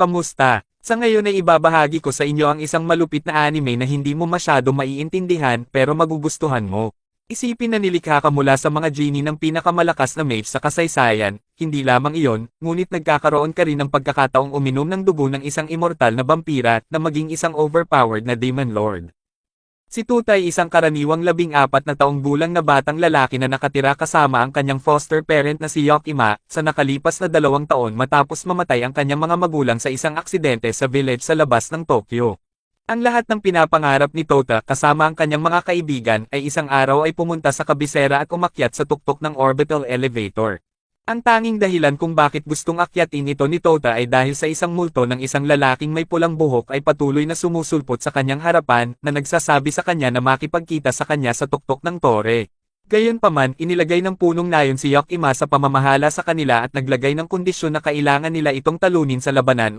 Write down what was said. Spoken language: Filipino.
Kamusta? Sa ngayon ay ibabahagi ko sa inyo ang isang malupit na anime na hindi mo masyado maiintindihan pero magugustuhan mo. Isipin na nilikha ka mula sa mga genie ng pinakamalakas na mage sa kasaysayan, hindi lamang iyon, ngunit nagkakaroon ka rin ng pagkakataong uminom ng dugo ng isang immortal na vampira na maging isang overpowered na demon lord. Si Tuta ay isang karaniwang 14 na taong gulang na batang lalaki na nakatira kasama ang kanyang foster parent na si Yokima, sa nakalipas na 2 taon matapos mamatay ang kanyang mga magulang sa isang aksidente sa village sa labas ng Tokyo. Ang lahat ng pinapangarap ni Tota kasama ang kanyang mga kaibigan ay isang araw ay pumunta sa kabisera at umakyat sa tuktok ng orbital elevator. Ang tanging dahilan kung bakit gustong akyatin ito ni Tota ay dahil sa isang multo ng isang lalaking may pulang buhok ay patuloy na sumusulpot sa kanyang harapan na nagsasabi sa kanya na makipagkita sa kanya sa tuktok ng tore. Gayunpaman, inilagay ng punong nayon si Yokima sa pamamahala sa kanila at naglagay ng kondisyon na kailangan nila itong talunin sa labanan